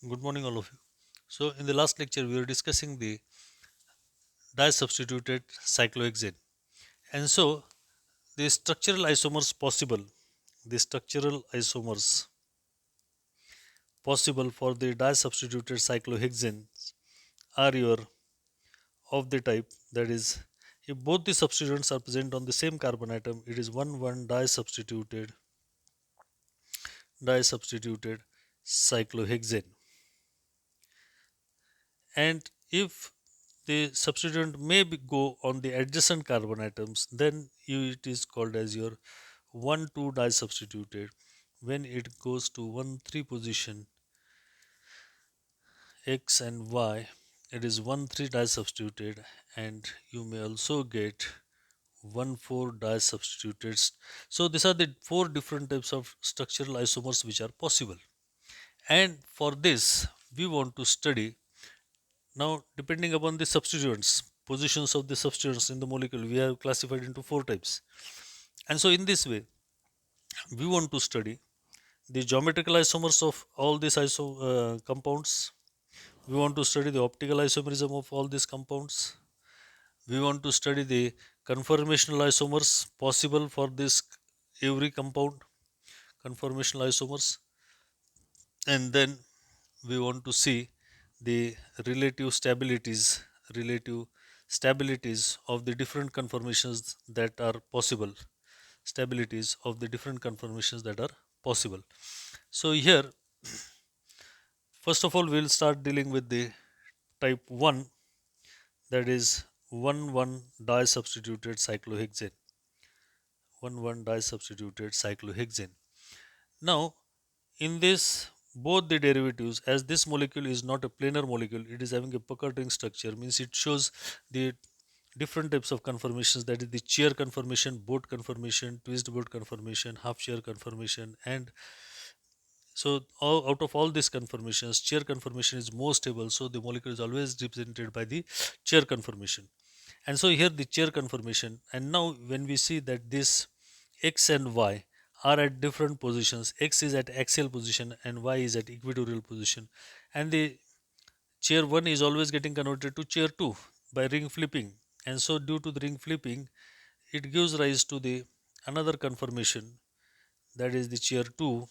Good morning, all of you. So, in the last lecture, we were discussing the di-substituted cyclohexane, and so the structural isomers possible, the structural isomers possible for the di-substituted cyclohexanes are your of the type that is, if both the substituents are present on the same carbon atom, it is 1,1 di-substituted cyclohexane, and if the substituent go on the adjacent carbon atoms, then it is called as your 1,2 disubstituted. When it goes to 1,3 position x and y, it is 1,3 disubstituted, and you may also get 1,4 disubstituted. So these are the four different types of structural isomers which are possible. And for this, we want to study now, depending upon the substituents, positions of the substituents in the molecule, we have classified into four types. And so, in this way, we want to study the geometrical isomers of all these compounds. We want to study the optical isomerism of all these compounds. We want to study the conformational isomers possible for this every compound, conformational isomers, and then we want to see the relative stabilities of the different conformations that are possible, stabilities of the different conformations that are possible. So here, first of all, we'll start dealing with the type 1, that is 1,1 disubstituted cyclohexane, 1,1 disubstituted cyclohexane. Now, in this, both the derivatives, as this molecule is not a planar molecule, it is having a pucker ring structure, means it shows the different types of conformations, that is the chair conformation, boat conformation, twist boat conformation, half chair conformation, and so out of all these conformations, chair conformation is more stable, so the molecule is always represented by the chair conformation. And so here the chair conformation, and now when we see that this x and y are at different positions, x is at axial position and y is at equatorial position, and the chair 1 is always getting converted to chair 2 by ring flipping, and so due to the ring flipping, it gives rise to the another conformation, that is the chair 2,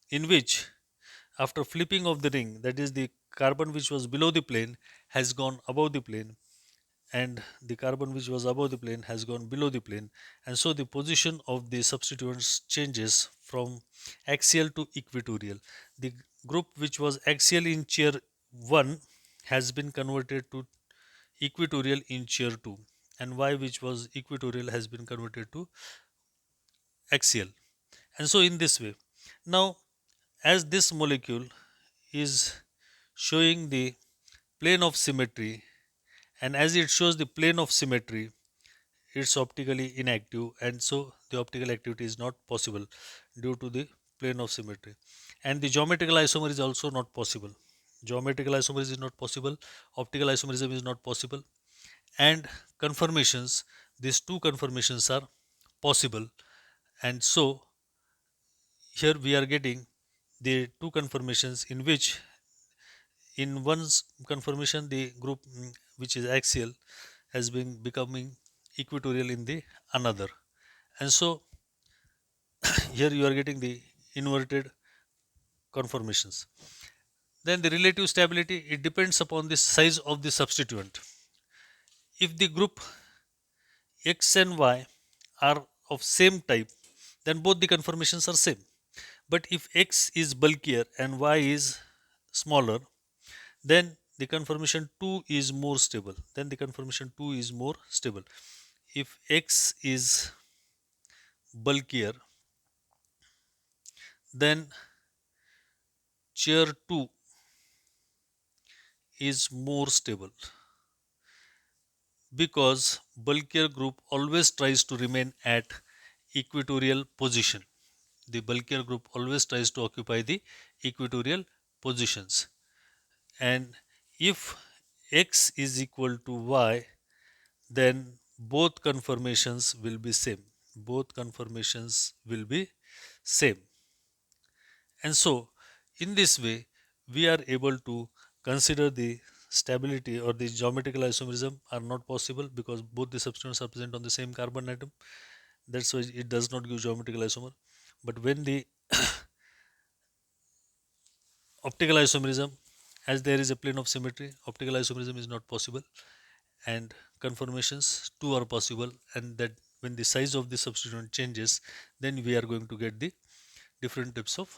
in which after flipping of the ring, that is the carbon which was below the plane has gone above the plane, and the carbon which was above the plane has gone below the plane, and so the position of the substituents changes from axial to equatorial. The group which was axial in chair 1 has been converted to equatorial in chair 2, and y which was equatorial has been converted to axial. And so in this way, now as this molecule is showing the plane of symmetry, and as it shows the plane of symmetry, it's optically inactive, and so the optical activity is not possible due to the plane of symmetry, and the geometrical isomer is also not possible. Geometrical isomerism is not possible, optical isomerism is not possible, and conformations, these two conformations are possible. And so here we are getting the two conformations in which in one conformation the group which is axial has been becoming equatorial in the another, and so here you are getting the inverted conformations. Then the relative stability, it depends upon the size of the substituent. If the group x and y are of same type, then both the conformations are same. But if x is bulkier and y is smaller, then the conformation 2 is more stable. Then the conformation 2 is more stable. If x is bulkier, then chair 2 is more stable, because bulkier group always tries to remain at equatorial position. The bulkier group always tries to occupy the equatorial positions. And if x is equal to y, then both conformations will be same. Both conformations will be same. And so, in this way, we are able to consider the stability or the geometrical isomerism are not possible because both the substituents are present on the same carbon atom. That's why it does not give geometrical isomer. But when the optical isomerism, as there is a plane of symmetry, optical isomerism is not possible, and conformations too are possible, and that when the size of the substituent changes, then we are going to get the different types of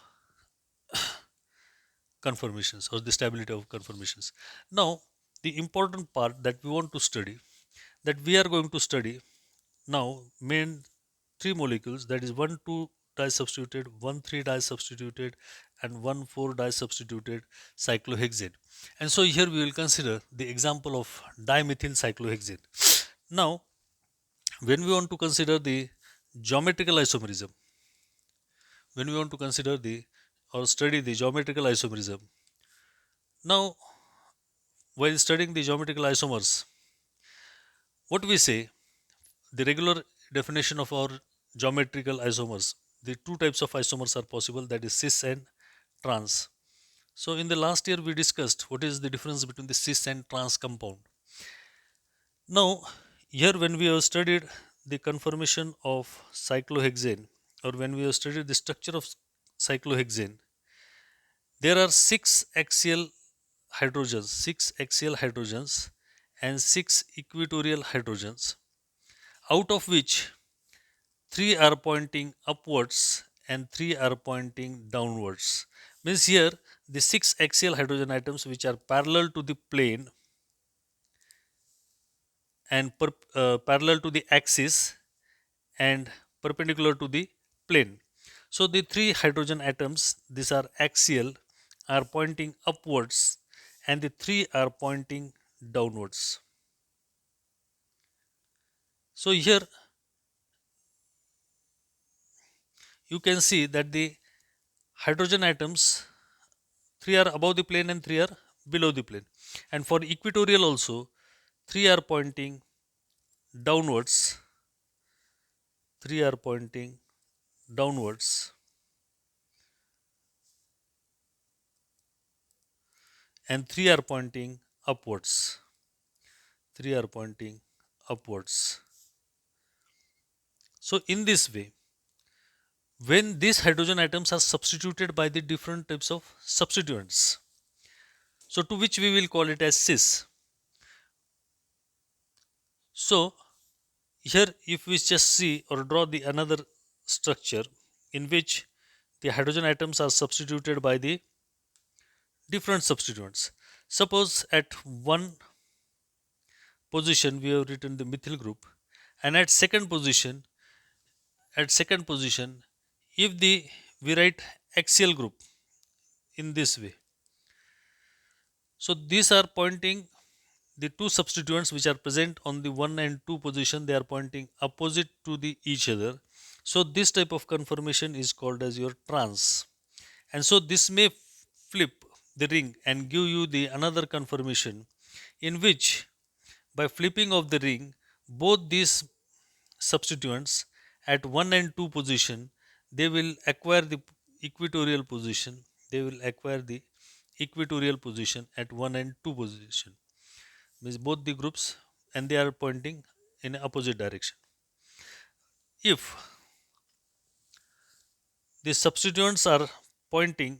conformations or the stability of conformations. Now, the important part that we want to study, that we are going to study now main three molecules, that is 1 2 disubstituted, 1 3 disubstituted, and 1 4 disubstituted cyclohexane. And so here we will consider the example of dimethyl cyclohexane. Now, when we want to consider the geometrical isomerism, when we want to consider the or study the geometrical isomerism, now while studying the geometrical isomers, what we say, the regular definition of our geometrical isomers, the two types of isomers are possible, that is cis and trans. So in the last year we discussed what is the difference between the cis and trans compound. Now here when we have studied the conformation of cyclohexane, or when we have studied the structure of cyclohexane, there are six axial hydrogens and six equatorial hydrogens, out of which three are pointing upwards and three are pointing downwards. Means here the six axial hydrogen atoms which are parallel to the plane and parallel to the axis and perpendicular to the plane. So the three hydrogen atoms, these are axial, are pointing upwards, and the three are pointing downwards. So here you can see that the hydrogen atoms, three are above the plane and three are below the plane. And for equatorial also, three are pointing downwards, three are pointing downwards, and three are pointing upwards. Three are pointing upwards. So in this way, when these hydrogen atoms are substituted by the different types of substituents, so to which we will call it as cis. So here if we just see or draw the another structure in which the hydrogen atoms are substituted by the different substituents. Suppose at one position we have written the methyl group, and at second position if the we write axial group in this way. So these are pointing, the two substituents which are present on the 1 and 2 position, they are pointing opposite to the each other. So this type of conformation is called as your trans. And so this may flip the ring and give you the another conformation in which by flipping of the ring, both these substituents at 1 and 2 position, they will acquire the equatorial position. They will acquire the equatorial position at 1 and 2 position. Means both the groups, and they are pointing in opposite direction. If the substituents are pointing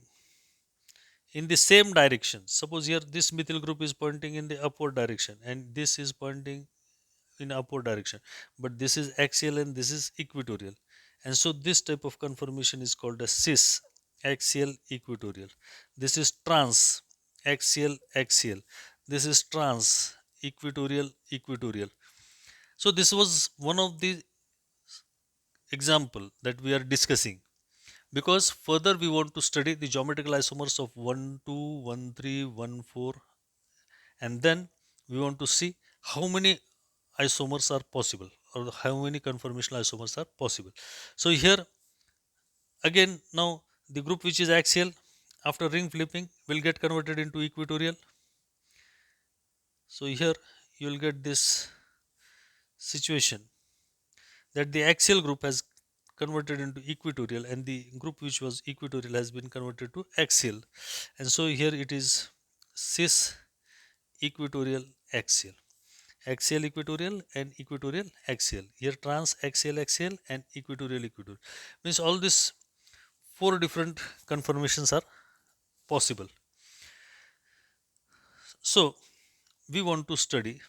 in the same direction, suppose here this methyl group is pointing in the upward direction and this is pointing in upward direction, but this is axial and this is equatorial, and so this type of conformation is called a cis, axial equatorial. This is trans, axial axial. This is trans, equatorial equatorial. So this was one of the example that we are discussing, because further we want to study the geometrical isomers of 1 2 1 3 1 4, and then we want to see how many isomers are possible or how many conformational isomers are possible. So here again, now the group which is axial after ring flipping will get converted into equatorial. So here you will get this situation that the axial group has converted into equatorial, and the group which was equatorial has been converted to axial. And so here it is cis equatorial axial, axial equatorial, and equatorial axial. Here trans axial axial and equatorial equatorial. Means all these four different conformations are possible. So we want to study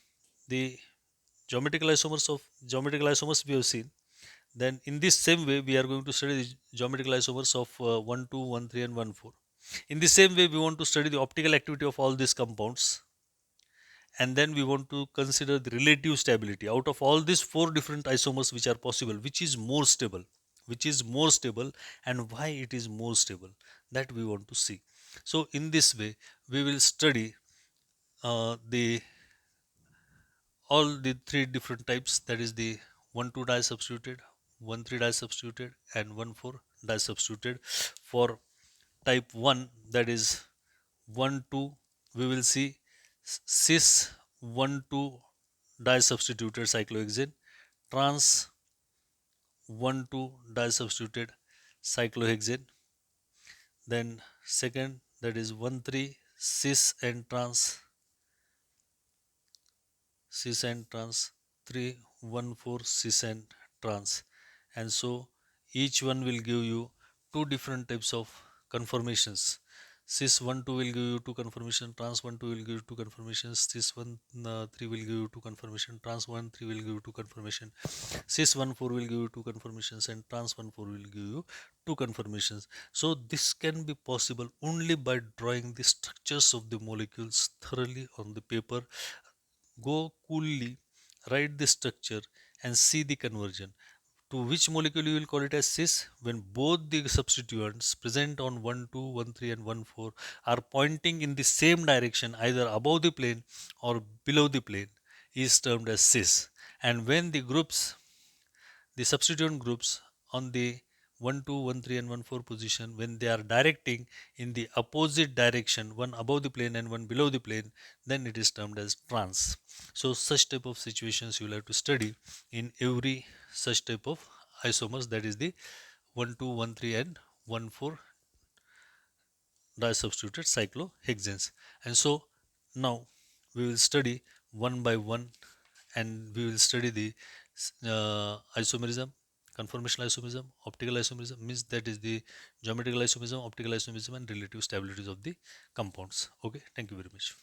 the geometrical isomers we have seen. Then in this same way we are going to study the geometrical isomers of 1 2 1 3 and 1 4. In the same way we want to study the optical activity of all these compounds, and then we want to consider the relative stability out of all these four different isomers which are possible, which is more stable, and why it is more stable, that we want to see. So in this way we will study the all the three different types, that is the 1 2 die substituted, 1 3 die substituted, and 1 4 die substituted. For type 1, that is 1 2, we will see cis 1 2 die substituted cyclohexane, trans 1 2 die substituted cyclohexane. Then second, that is 1 3 cis and trans, 3 1 4 cis and trans. And so each one will give you two different types of conformations. Cis 1 2 will give you two conformation, trans 1 2 will give you two conformations, cis 1 3 will give you two conformation, trans 1 3 will give you two conformation, cis 1 4 will give you two conformations, and trans 1 4 will give you two conformations. So this can be possible only by drawing the structures of the molecules thoroughly on the paper. Go coolly, write the structure, and see the conversion. To which molecule you will call it as cis? When both the substituents present on 1 2 1 3 and 1 4 are pointing in the same direction, either above the plane or below the plane, is termed as cis. And when the substituent groups on the 1 2 1 3 and 1 4 position, when they are directing in the opposite direction, one above the plane and one below the plane, then it is termed as trans. So such type of situations you will have to study in every such type of isomers, that is the 1 2 1 3 and 1 4 disubstituted cyclohexanes. And so now we will study one by one, and we will study the isomerism, conformational isomerism, optical isomerism, means that is the geometrical isomerism, optical isomerism, and relative stabilities of the compounds. Okay, thank you very much.